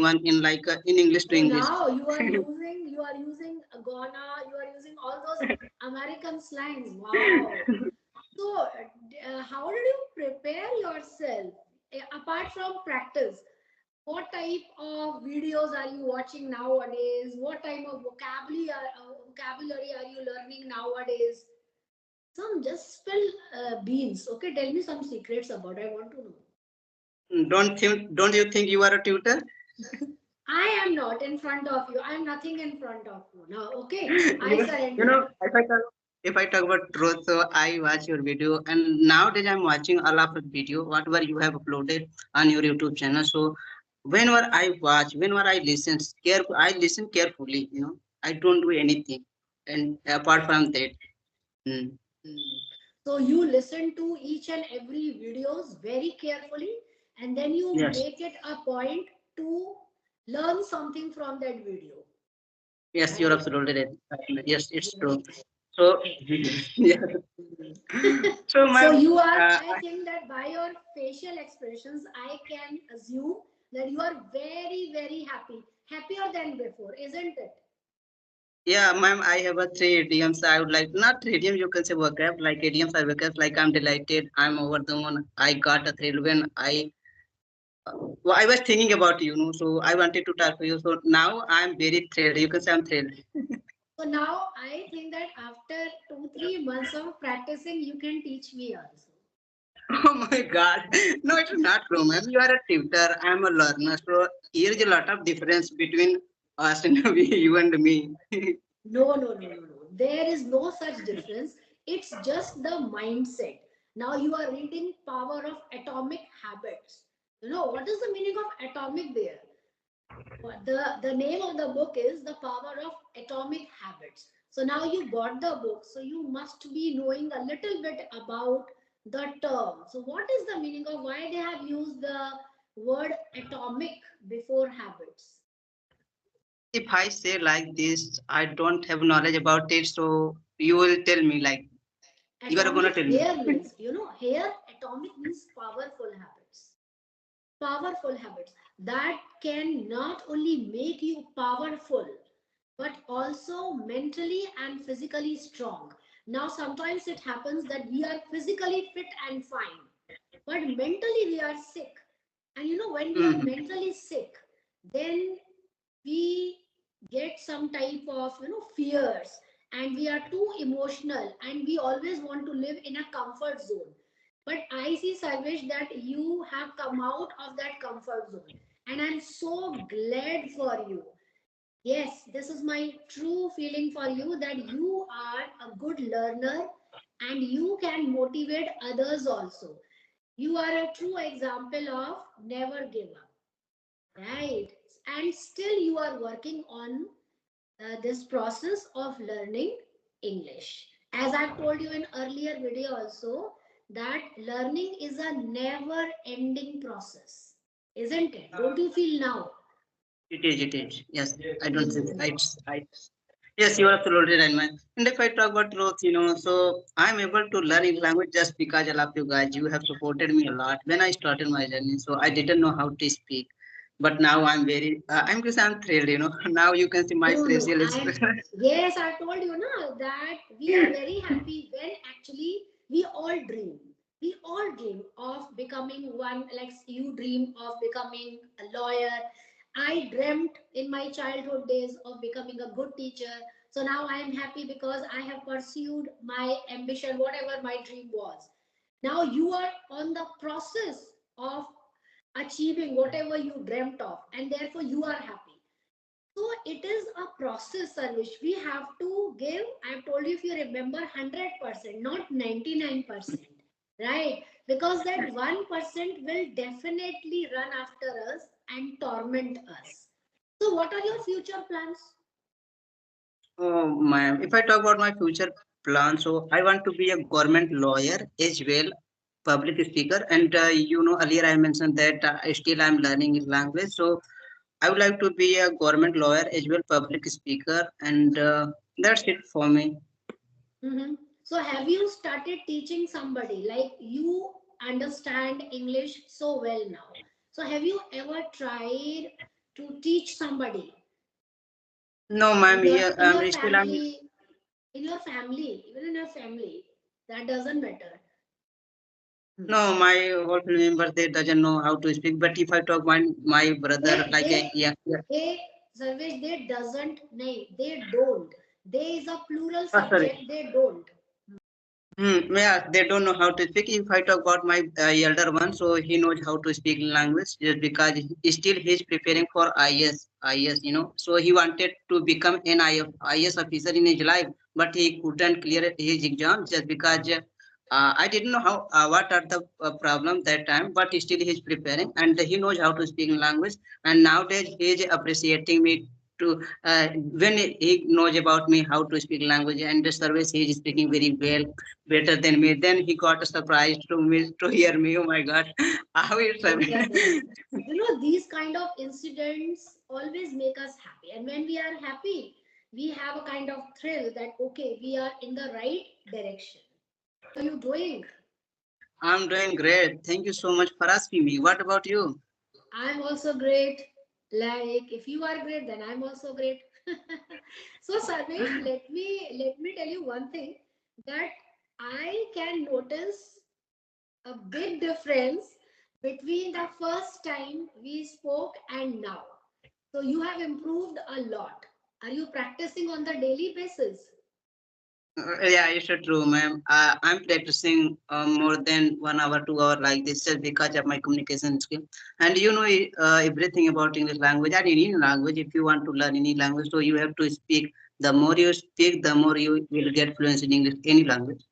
anyone in like in English to So English. now you are using gonna, you are using all those American slangs. Wow. So how did you prepare yourself apart from practice? What type of videos are you watching nowadays? What type of vocabulary are you learning nowadays? Some just spill beans. Okay, tell me some secrets about. I want to know. Don't you think you are a tutor? I am not in front of you. I am nothing in front of you. Now, okay, I You surrender. know, if I talk about truth, so I watch your video, and nowadays I'm watching a lot of video, whatever you have uploaded on your YouTube channel. So whenever I watch, whenever I listen, I listen carefully. You know, I don't do anything, and apart from that, mm, Hmm. So you listen to each and every videos very carefully, and then you yes, make it a point to learn something from that video. yes, you're Right. absolutely right. Yes, it's true. Great. So yeah, so my So you are, uh, I think that by your facial expressions, I can assume that you are very, very happy, happier than before, isn't it? yeah, ma'am, I have a three idioms. I would like not three idioms. You can say vocab like idioms or vocab. Like I'm delighted. I'm over the moon. I got a thrill when well, I was thinking about you know. So I wanted to talk to you. So now I'm very thrilled. You can say I'm thrilled. So now I think that after 2, 3 months of practicing, you can teach me also. Oh my God! No, it's not true, ma'am. You are a tutor. I'm a learner. So here is a lot of difference between us and you and me. No, no, no, no, no. There is no such difference. It's just the mindset. Now you are reading Power of Atomic Habits. You know what is the meaning of atomic there? The name of the book is The Power of Atomic Habits. So now you bought the book, so you must be knowing a little bit about the term. So what is the meaning of why they have used the word atomic before habits? If I say like this, I don't have knowledge about it. So you will tell me like you are gonna Atomic tell me. here means, here atomic means powerful habits. Powerful habits that can not only make you powerful, but also mentally and physically strong. Now, sometimes it happens that we are physically fit and fine, but mentally we are sick. And when we are Mhm. mentally sick, then we get some type of fears, and we are too emotional, and we always want to live in a comfort zone. But I see, Sarvesh, that you have come out of that comfort zone, and I'm so glad for you. Yes, this is my true feeling for you, that you are a good learner and you can motivate others also. You are a true example of never give up. Right. And still you are working on this process of learning English. As I've told you in earlier video also, that learning is a never ending process. Isn't it? Don't you feel now? It is, it is. Yes, I don't think Hmm. yes, you are absolutely right, man. And if I talk about growth, you know, so I'm able to learn English language just because I love you guys. You have supported me a lot when I started my journey. So I didn't know how to speak, but now I'm very, I'm just I'm thrilled, you know. Now you can see my No, no. facial I'm expression. Yes, I told you now that we are very happy when actually we all dream. We all dream of becoming one, like you dream of becoming a lawyer. I dreamt in my childhood days of becoming a good teacher. So now I am happy because I have pursued my ambition, whatever my dream was. Now you are on the process of achieving whatever you dreamt of, and therefore you are happy. So it is a process, which we have to give. I've told you, if you remember, 100%, not 99%, right? Because that 1% will definitely run after us and torment us. So, what are your future plans? Oh my, if I talk about my future plan, so I want to be a government lawyer as well, public speaker, and you know earlier I mentioned that still I'm learning his language, so I would like to be a government lawyer as well, public speaker, and that's it for me. Mhm. So, have you started teaching somebody? Like, you understand English so well now. So, have you ever tried to teach somebody No, in ma'am. your Here, in your still I'm. family, in your family, even in your family. That doesn't matter. No, my whole family members they doesn't know how to speak. But if I talk my brother They like a they yeah, yeah. they Sarvesh, they doesn't name. They don't. They is a plural Sorry. subject. They don't. Yeah, they don't know how to speak. If I talk about my elder one, so he knows how to speak language just because still he's preparing for IS. So he wanted to become an IS officer in his life, but he couldn't clear his exam just because I didn't know how what are the problem that time, but still he's preparing and he knows how to speak language. And nowadays he's appreciating me to when he knows about me how to speak language and the service he is speaking very well better than me. Then he got surprised to hear me. Oh my God, how it's Exactly. These kind of incidents always make us happy. And when we are happy, we have a kind of thrill that, okay, we are in the right direction. How are you doing? I'm doing great. Thank you so much for asking me. What about you? I'm also great. Like, if you are great, then I'm also great. So, Sarvesh, let me tell you one thing that I can notice a big difference between the first time we spoke and now. So you have improved a lot. Are you practicing on the daily basis? Yeah, it's true, ma'am. I'm practicing more than 1 hour, 2 hour like this just because of my communication skill. And everything about English language and any language. If you want to learn any language, so you have to speak. The more you speak, the more you will get fluency in English, any language.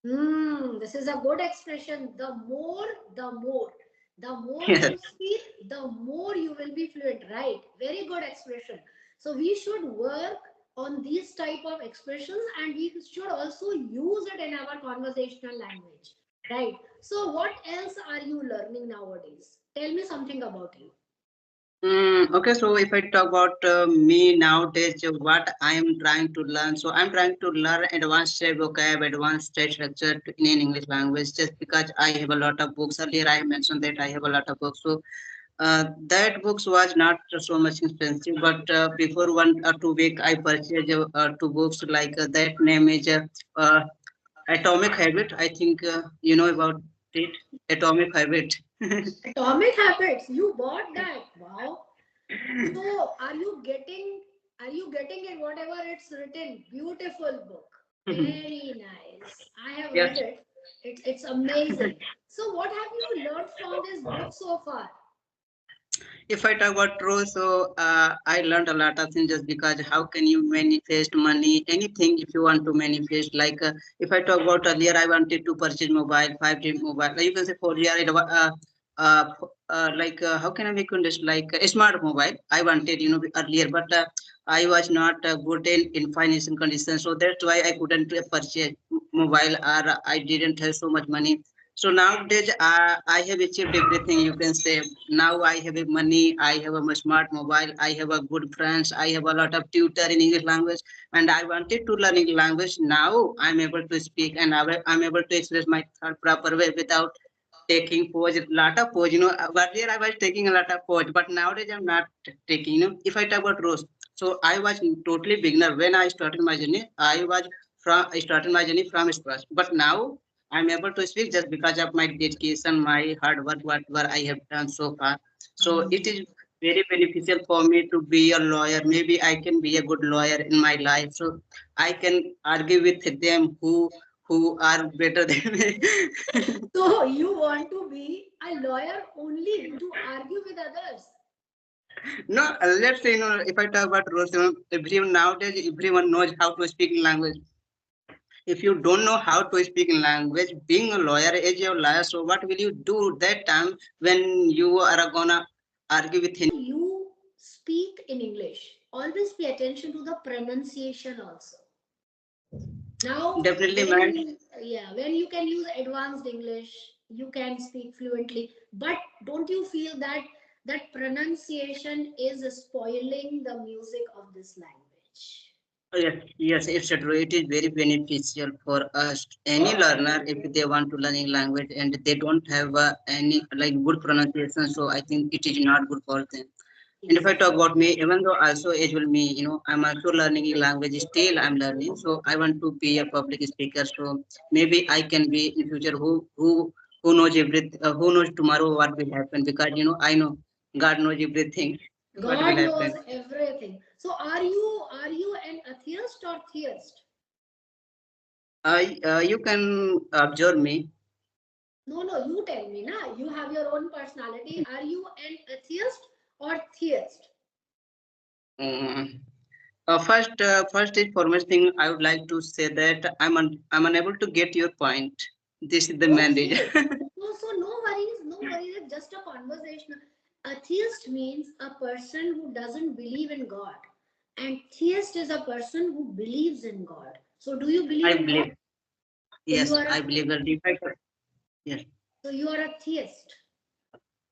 This is a good expression. The more Yes. you speak, the more you will be fluent. Right? Very good expression. So we should work on these type of expressions, and we should also use it in our conversational language. Right? So what else are you learning nowadays? Tell me something about you. Okay, so if I talk about me nowadays, what I am trying to learn, so I'm trying to learn advanced vocab, advanced structure in English language, just because I have a lot of books. Earlier, I mentioned that I have a lot of books. So that books was not so much expensive, but before 1 or 2 week, I purchased two books. Like that name is uh, Atomic Habit. I think you know about it. Atomic Habit. Atomic Habits. You bought that. Wow. So are you getting it whatever it's written? Beautiful book. Very nice. I have read Yes. it. It's amazing. So what have you learned from this book so far? If I talk about true, so I learned a lot of things just because how can you manifest money, anything if you want to manifest. Like if I talk about earlier, I wanted to purchase mobile, 5G mobile. Like you can say 4G, how can I make this like a smart mobile? I wanted, earlier, but I was not good in financial conditions, so that's why I couldn't purchase mobile or I didn't have so much money. So nowadays, I have achieved everything. You can say now I have a money, I have a smart mobile, I have a good friends, I have a lot of tutor in English language, and I wanted to learn English language. Now I'm able to speak and I'm able to express my thought proper way without taking pause, a lot of pause. Earlier I was taking a lot of pause, but nowadays I'm not taking. If I talk about roast, so I was totally beginner when I started my journey. I started my journey from scratch, but now I'm able to speak just because of my dedication, my hard work, whatever I have done so far. So it is very beneficial for me to be a lawyer. Maybe I can be a good lawyer in my life. So I can argue with them who are better than me. So you want to be a lawyer only to argue with others. No, let's say, if I talk about rules, everyone nowadays, everyone knows how to speak language. If you don't know how to speak language, being a lawyer, as a lawyer, so what will you do that time when you are gonna argue with him? You speak in English. Always pay attention to the pronunciation also. Now, Definitely, man. when you can use advanced English, you can speak fluently. But don't you feel that that pronunciation is spoiling the music of this language? Yes, yes, it's true. It is very beneficial for us. Any learner, if they want to learn a language and they don't have any like good pronunciation, so I think it is not good for them. And if I Yes. talk about me, even though also as well me, I'm also learning a language. Still, I'm learning. So I want to be a public speaker. So maybe I can be in future who knows everything, who knows tomorrow what will happen, because I know God knows everything what will God knows happen. everything. So are you an atheist or theist? You can observe me. No, no, you tell me, na. You have your own personality. Are you an atheist or theist? Um, first is foremost thing I would like to say that I'm unable to get your point. This is the main reason. Okay. So no worries, no worries. It's just a conversation. Atheist means a person who doesn't believe in God, and theist is a person who believes in God. So do you believe I in God? believe. So you Yes, are I a believe that. In fact, yes. so you are a theist.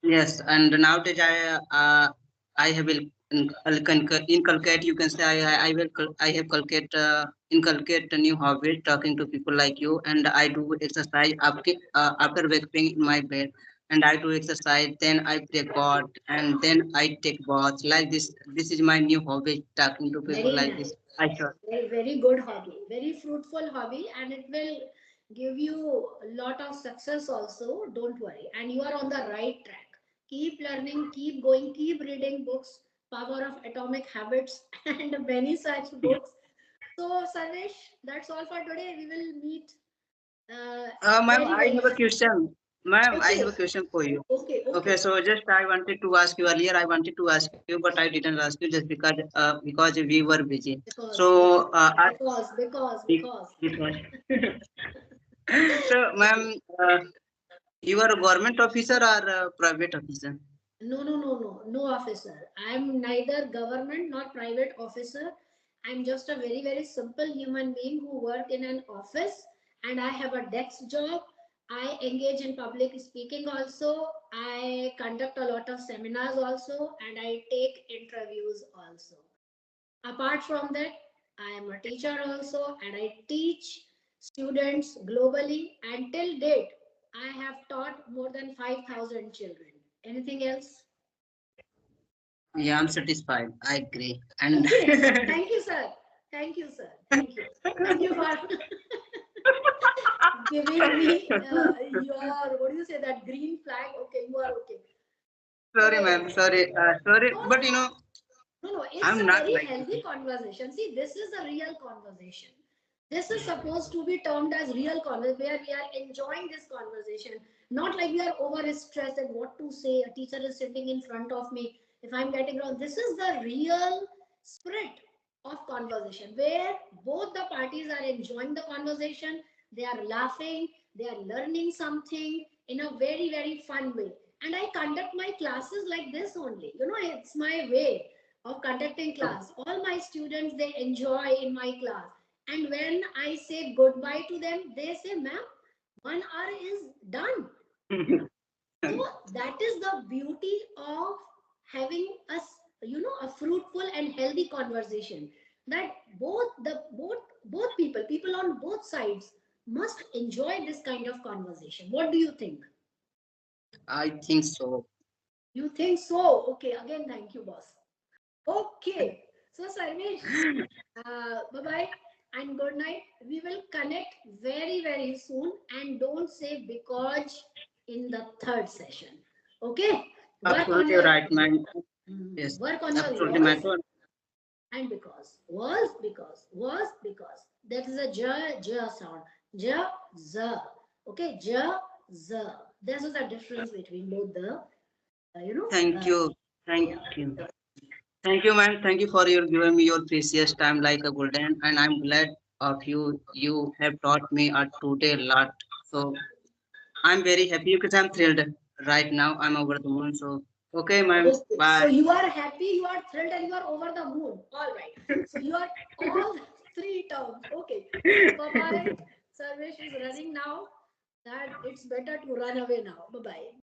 Yes, and nowadays I have inculcate. You can say I have inculcate a new hobby, talking to people like you, and I do exercise after waking in my bed, and I do exercise. Then I pray God, and then I take baths. Like this, this is my new hobby, talking to people Very like nice. this. I sure. Very, very good hobby. Very fruitful hobby, and it will give you a lot of success also. Don't worry. And you are on the right track. Keep learning, keep going, keep reading books, Power of Atomic Habits, and many such books. So, Sarvesh, that's all for today. We will meet Ma'am, very, I very have a soon. question. Ma'am, I have Okay, a question for you. okay, Okay, okay. so just I wanted to ask you earlier. I wanted to ask you, but I didn't ask you just because we were busy. Because, So because, because, because, because. because so ma'am, you are a government officer or a private officer? No, no, no, no, no, officer. I'm neither government nor private officer. I'm just a very, very simple human being who work in an office, and I have a desk job. I engage in public speaking also. I conduct a lot of seminars also, and I take interviews also. Apart from that, I am a teacher also, and I teach students globally. And till date, I have taught more than 5,000 children. Anything else? Yeah, I'm satisfied. I agree. And Okay. Thank you, sir. Thank you, sir. Thank you. Thank you for giving me your, what do you say, that green flag. Okay, you are okay. sorry, So, ma'am. Sorry, no, no, but no. No, no, it's I'm a not very like healthy this. conversation. See, this is a real conversation. This is supposed to be termed as real conversation where we are enjoying this conversation, not like we are over stressed and what to say. A teacher is sitting in front of me. If I'm getting wrong, this is the real spirit of conversation where both the parties are enjoying the conversation, they are laughing, they are learning something in a very, very fun way. And I conduct my classes like this only. It's my way of conducting class. All my students, they enjoy in my class. And when I say goodbye to them, they say, ma'am, 1 hour is done. So that is the beauty of having a fruitful and healthy conversation. That both people on both sides must enjoy this kind of conversation. What do you think? I think so. You think so? Okay, again, thank you, boss. Okay, so Sarvesh, bye bye and good night. We will connect very, very soon, and don't say because in the third session. Okay, work on Absolutely your right, man. Yes, work on your absolutely, was man. and because that is a j sound j z. Okay, j z. This is the difference between both the you know Thank uh, you. Thank yeah. you. Thank you, man. Thank you for your giving me your precious time like a golden, and I'm glad of you. You have taught me today a lot. So I'm very happy because I'm thrilled right now. I'm over the moon. So okay, man. Okay, so Bye. you are happy, you are thrilled, and you are over the moon. All right. So you are all three terms. Okay. So bye bye. Sarvesh is running now. That it's better to run away now. Bye bye.